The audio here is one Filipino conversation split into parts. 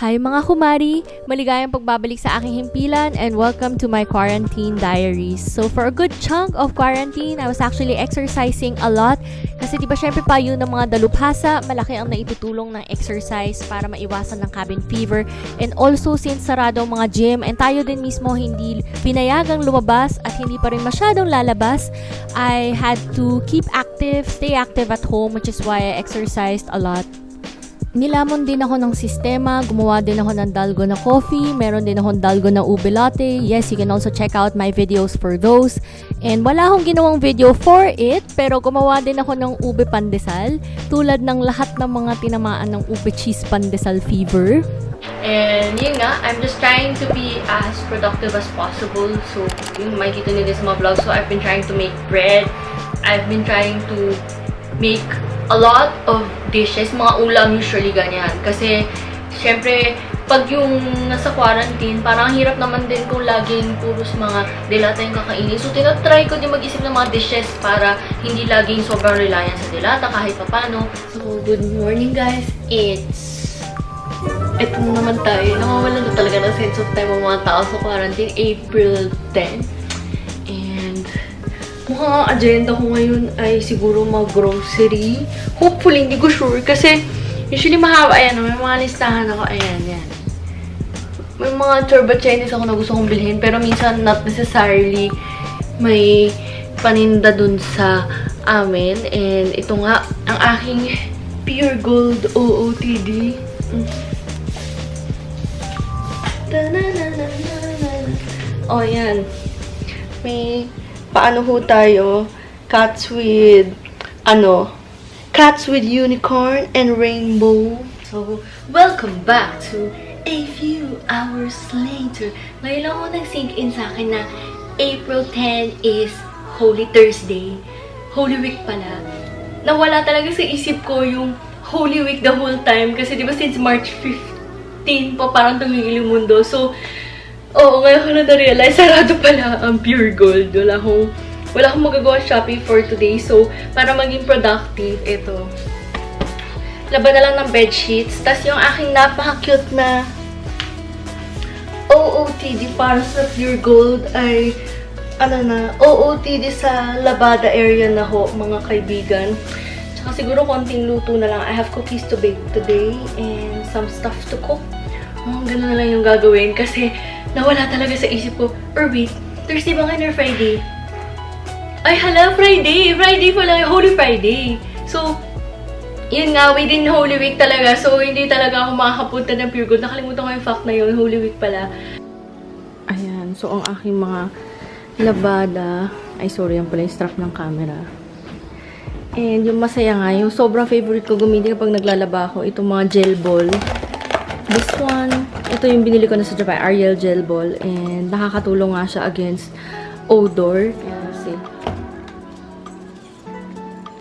Hi mga kumari! Maligayang pagbabalik sa aking himpilan and welcome to my quarantine diaries. So for a good chunk of quarantine, I was actually exercising a lot kasi diba syempre pa yun ng mga dalubhasa, malaki ang naitutulong ng exercise para maiwasan ng cabin fever. And also since sarado ang mga gym and tayo din mismo hindi pinayagang lumabas at hindi pa rin masyadong lalabas, I had to keep active, stay active at home, which is why I exercised a lot. Nilamon din ako ng sistema, gumawa din ako ng dalgona coffee, meron din akong dalgona ube latte. Yes, you can also check out my videos for those. And wala akong ginawang video for it, pero gumawa din ako ng ube pandesal, tulad ng lahat ng mga tinamaan ng ube cheese pandesal fever. And yun nga, I'm just trying to be as productive as possible. So, yung makikita nyo din sa mga vlogs. So, I've been trying to make bread. I've been trying to make a lot of dishes, mga ulam usually ganyan. Kasi, syempre, pag yung nasa quarantine, parang hirap naman din kung laging puros mga delata yung kakainin. So, tinatry ko din mag-isip ng mga dishes para hindi laging sobrang reliant sa delata kahit papano. So, good morning guys. Ito naman tayo. Nakawala na talaga ng sense of time ang mga tao sa quarantine. April 10. Mukhang ang agenda ko ngayon ay siguro mag-grocery. Hopefully, hindi ko sure. Kasi, usually mahaba. Ayan, may mga listahan ako. Ayan, yan. May mga turbo Chinese ako na gusto kong bilhin. Pero minsan, not necessarily may paninda dun sa amin. And ito nga, ang aking pure gold OOTD. Oh, yan. May paano ho tayo? Cats with unicorn and rainbow. So, welcome back to a few hours later. Ngayon lang ako nag-sink in sa akin na April 10 is Holy Thursday. Holy Week pala. Nawala talaga sa isip ko yung Holy Week the whole time. Kasi diba since March 15 pa parang tumigil yung mundo. So, oo, ngayon ko na-realize, sarado pala ang pure gold. Wala akong magagawa shopping for today. So, para maging productive, ito. Laban na lang ng bedsheets. Tapos yung aking napaka-cute na OOTD para sa pure gold ay, OOTD sa labada area na ho, mga kaibigan. Tsaka siguro konting luto na lang. I have cookies to bake today and some stuff to cook. Ganun na lang yung gagawin kasi nawala talaga sa isip ko. Or wait, Thursday ba ngayon or Friday? Ay, hala, Friday! Friday pala, Holy Friday. So, yun nga, within Holy Week talaga. So, hindi talaga ako makakapunta ng pure gold. Nakalimutan ko yung fact na yun, Holy Week pala. Ayan, so ang aking mga labada. Ay, sorry, yan pala yung strap ng camera. And yung masaya nga, yung sobrang favorite ko gamitin kapag naglalaba ako, itong mga gel ball. This one, ito yung binili ko na sa Japan, Ariel Gel Ball. And nakakatulong nga siya against odor. Kasi,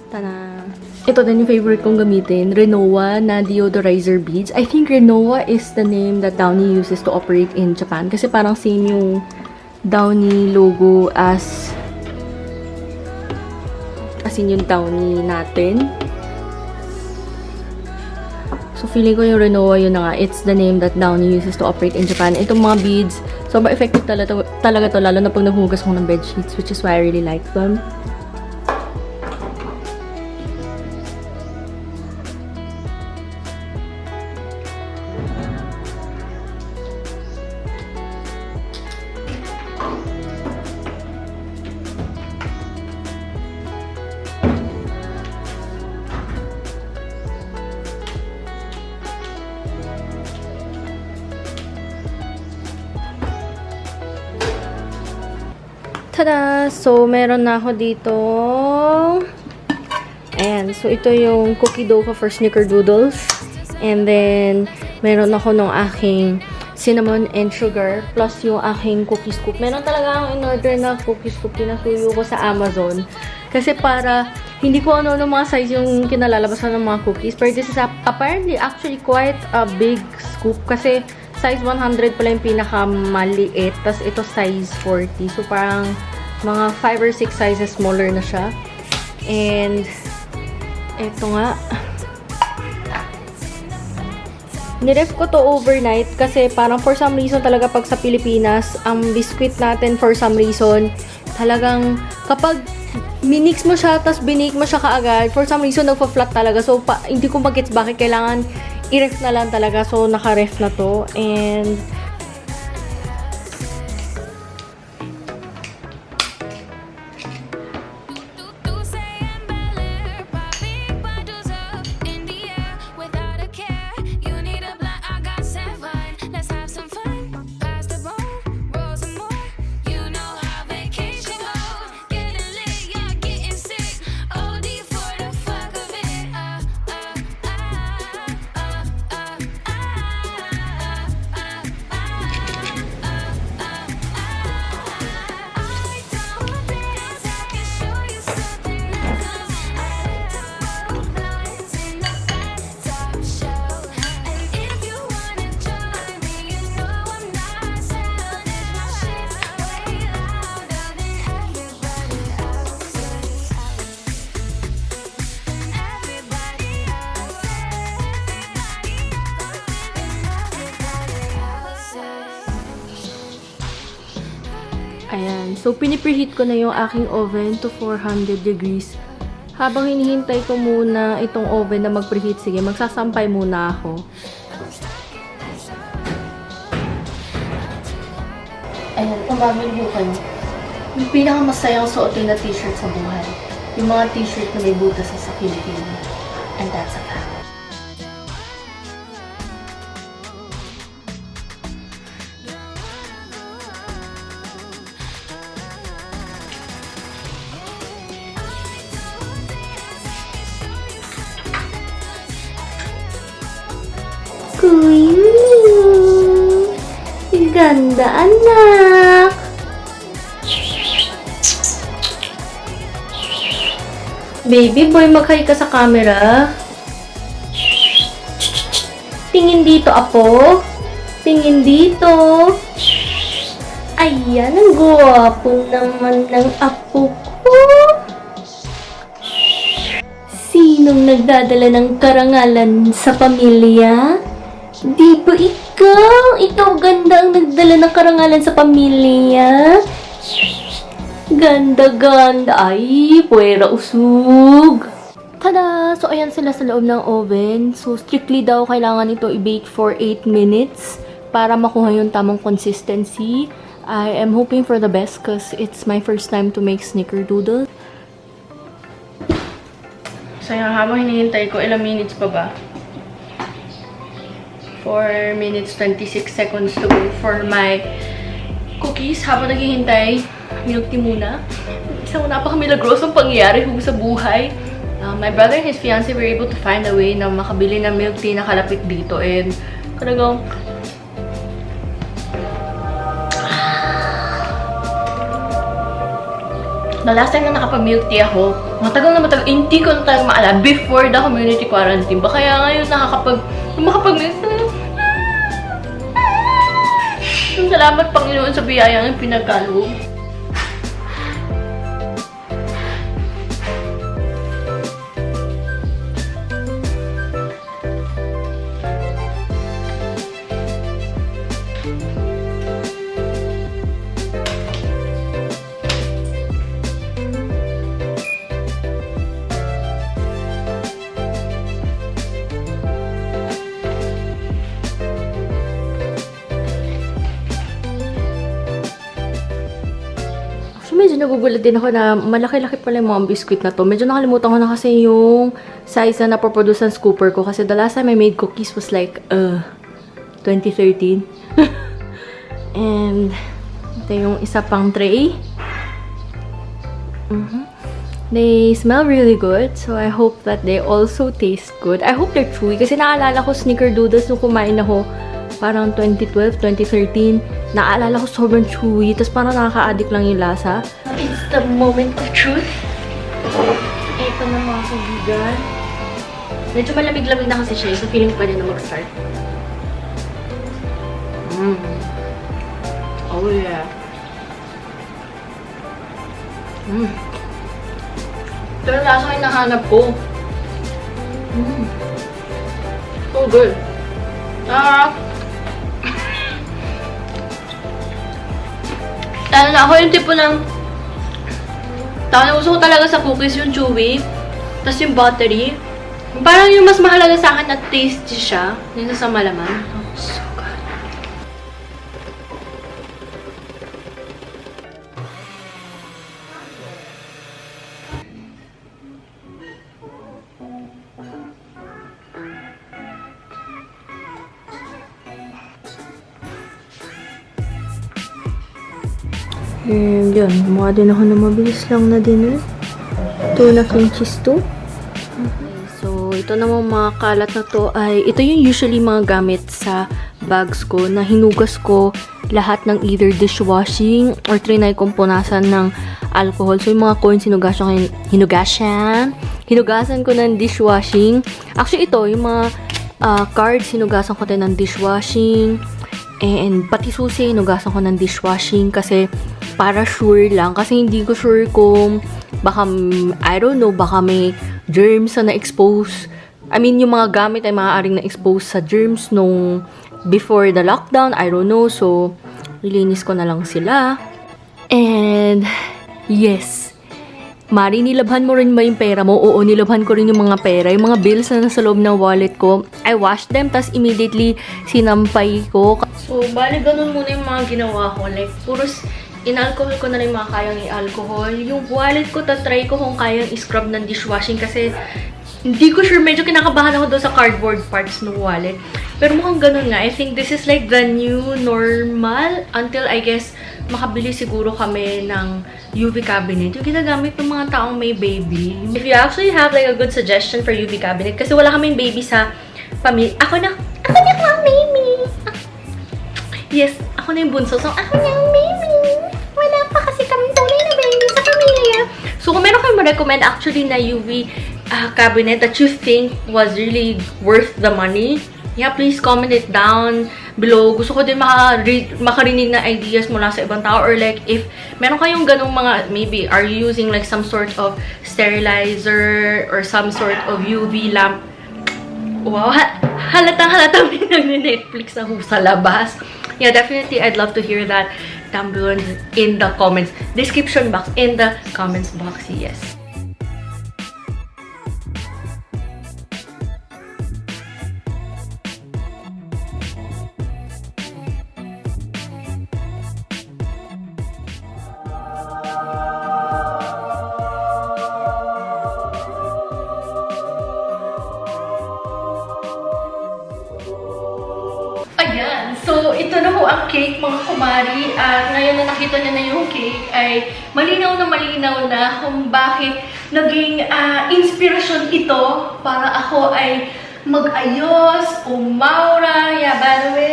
tada! Ito din yung favorite kong gamitin, Renoa na deodorizer beads. I think Renoa is the name that Downy uses to operate in Japan. Kasi parang same yung Downy logo as in yung Downy natin. So, feeling ko yung Renoa, yun na nga. It's the name that Downy uses to operate in Japan. Itong mga beads, sobrang effective talaga to, lalo na pag naghugas ko ng bedsheets, which is why I really like them. Tada! So, meron na ako dito. Ayan. So, ito yung cookie dough ko for snickerdoodles. And then, meron ako ng aking cinnamon and sugar. Plus yung aking cookie scoop. Meron talaga akong in-order na cookie scoop. Pinasuyo ko sa Amazon. Kasi para, hindi ko ano mga size yung kinalalabasan ng mga cookies. Pero this is apparently actually quite a big scoop. Kasi, size 100 pala yung pinakamaliit. Tapos ito size 40. So parang mga 5 or 6 sizes smaller na siya. And ito nga. Niref ko to overnight kasi parang for some reason talaga pag sa Pilipinas, ang biscuit natin for some reason, talagang kapag minix mo siya, tas binake mo siya kaagad, for some reason nagpa-flat talaga. So, hindi ko mag-gets bakit kailangan i-ref na lang talaga. So, naka-ref na to. And ayan. So, pinipreheat ko na yung aking oven to 400 degrees. Habang hinihintay ko muna itong oven na mag-preheat, sige, magsasampay muna ako. Ayan, kung babalibukan niyo. Yung pinakamasayang suotin na t-shirt sa buhay. Yung mga t-shirt na may butas sa kilikili. And that's a fact. Kuya, ganda anak. Baby boy, mag-hi ka sa camera. Tingin dito, apo. Tingin dito. Ayan, ang gwapo naman ng apo ko. Sinong nagdadala ng karangalan sa pamilya? Di ba ikaw? Ikaw ganda ang nagdala ng karangalan sa pamilya. Ganda-ganda. Ay, puwera usog. Tada! So, ayan sila sa loob ng oven. So, strictly daw kailangan ito i-bake for 8 minutes para makuha yung tamang consistency. I am hoping for the best because it's my first time to make snickerdoodle. So, yan, habang hinihintay ko, ilang minutes pa ba? 4 minutes, 26 seconds to go for my cookies. Habang naghihintay, milk tea muna. Isang napakamilagros ang pangyayari sa buhay. My brother and his fiancé were able to find a way na makabili ng milk tea na kalapit dito. And talagang the last time na nakapag-milk tea ako, matagal, hindi ko na talaga maalala, before the community quarantine. Ba kaya ngayon makapag-milk tea. Salamat Panginoon sa biyayang yung pinagkaloob. Medyo nagugulat din ako na malaki-laki pala yung mga biscuit na to. Medyo nakalimutan ko na kasi yung size na napoproduce ng scooper ko. Kasi the last time I made cookies was like, 2013. And, ito yung isa pang tray. They smell really good. So, I hope that they also taste good. I hope they're chewy. Kasi naalala ko snickerdoodles nung kumain ako parang 2012, 2013. Naalala ko sobrang chewy. Tapos parang nakaka-addict lang yung lasa. It's the moment of truth. Ito na mga kaibigan. Medyo malamig-lamig na kasi siya. So feeling pa rin na mag-start. Oh yeah. Ito yung lasa yung nahanap ko. So good. Lalo na ako yung tipo ng tao na gusto ko talaga sa cookies yung chewy, tapos yung buttery. Parang yung mas mahalaga sa akin na tasty siya, dito sa malaman. Oh, so good. And yun, gumawa din ako ng mabilis lang na dinner. Tuna cream cheese to. So, ito namang mga kalat na to ay, ito yung usually mga gamit sa bags ko na hinugas ko lahat ng either dishwashing or trinay kong punasan ng alcohol. So, yung mga coins hinugasan ko ng dishwashing. Actually, ito, yung mga cards, hinugasan ko din ng dishwashing. And pati susi, hinugasan ko ng dishwashing kasi para sure lang. Kasi hindi ko sure kung baka, I don't know, baka may germs na na-expose. I mean, yung mga gamit ay maaaring na-expose sa germs nung before the lockdown. I don't know. So, nilinis ko na lang sila. And, yes. Mari, nilabhan mo rin ba yung pera mo? Oo, nilabhan ko rin yung mga pera. Yung mga bills na nasa loob ng wallet ko. I washed them, tas immediately sinampay ko. So, bali, ganun muna yung mga ginawa ko. Like, puros in-alcohol ko na rin mga kayang i-alcohol. Yung wallet ko, tatry ko kung kayang i-scrub ng dishwashing kasi hindi ko sure, medyo kinakabahan ako doon sa cardboard parts ng wallet. Pero mukhang ganun nga. I think this is like the new normal until I guess makabili siguro kami ng UV cabinet. Yung ginagamit ng mga taong may baby. If you actually have like a good suggestion for UV cabinet, kasi wala kaming baby sa pamilya. Ako na ang baby. Yes, ako na yung bunso. So, ako na yung baby. Wala pa kasi kami tunay na baby sa pamilya. So, kung meron kayo ma-recommend actually na UV cabinet that you think was really worth the money, yeah, please comment it down below. Gusto ko din makarinig na ideas mula sa ibang tao, or like if meron kayong ganong mga, maybe are you using like some sort of sterilizer or some sort of UV lamp. Wow, halatang may nag-Netflix na sa labas. Yeah, definitely I'd love to hear that down below in the comments description box, in the comments box. Yes. Ayan. So, ito na po ang cake, mga kumari. At ngayon na nakita niyo na yung cake, ay malinaw na kung bakit naging inspirasyon ito para ako ay mag-ayos, umaura. Yeah, by the way,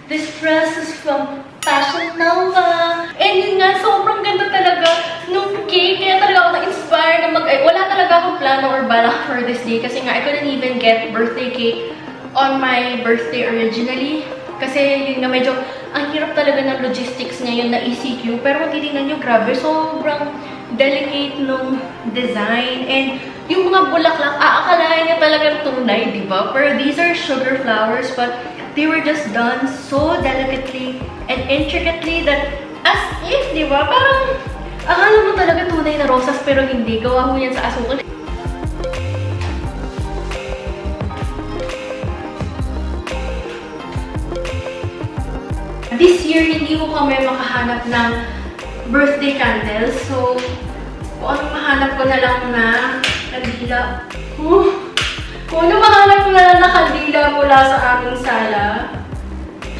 this dress is from Fashion Nova. And yun nga, sobrang ganda talaga nung cake. Kaya talaga ako na-inspire na wala talaga akong plano or balak for this day. Kasi nga, I couldn't even get birthday cake on my birthday originally. Kasi yun nga, medyo ang hirap talaga ng logistics ngayon na ECQ. Pero kung titignan nyo, grabe, sobrang delicate nung design. And yung mga bulaklak, aakalain niya talagang tunay, di ba? Pero these are sugar flowers, but they were just done so delicately and intricately that as if, di ba? Parang akala mo talaga tunay na rosas, pero hindi. Gawa mo yan sa asukal. This year, hindi ko kami makahanap ng birthday candles. So, kung anong mahanap ko na lang na kandila. Kung anong mahanap ko na lang na kandila mula sa aming sala.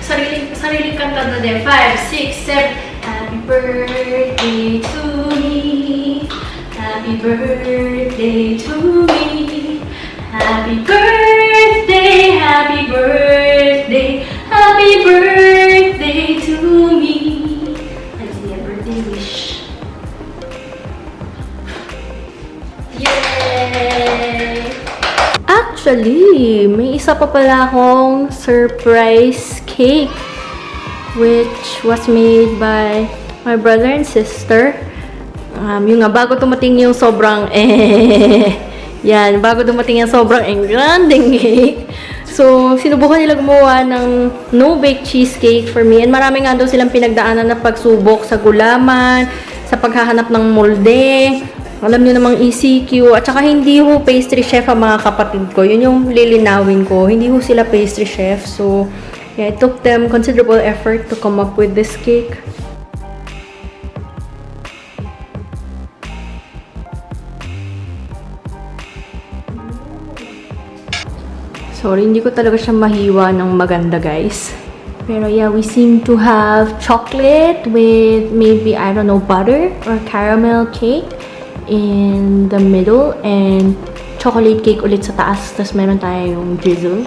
Sariling kanta na din. 5, 6, 7. Happy birthday to me. Happy birthday to me. Happy birthday, happy birthday. Happy birthday to me. Let's see a birthday wish. Yay! Actually, may isa pa pala akong surprise cake which was made by my brother and sister. Yung nga, bago tumating yung sobrang yan, bago dumating yung sobrang granding cake. So, sinubukan nila gumawa ng no-bake cheesecake for me. And marami nga daw silang pinagdaanan na pagsubok sa gulaman, sa paghahanap ng molde. Alam nyo namang ECQ. At saka hindi ho pastry chef ang mga kapatid ko. Yun yung lilinawin ko. Hindi ho sila pastry chef. So, yeah, it took them considerable effort to come up with this cake. Sorry, hindi ko talaga siya mahiwa ng maganda, guys. Pero yeah, we seem to have chocolate with maybe, I don't know, butter or caramel cake in the middle and chocolate cake ulit sa taas. Tapos meron tayong drizzle.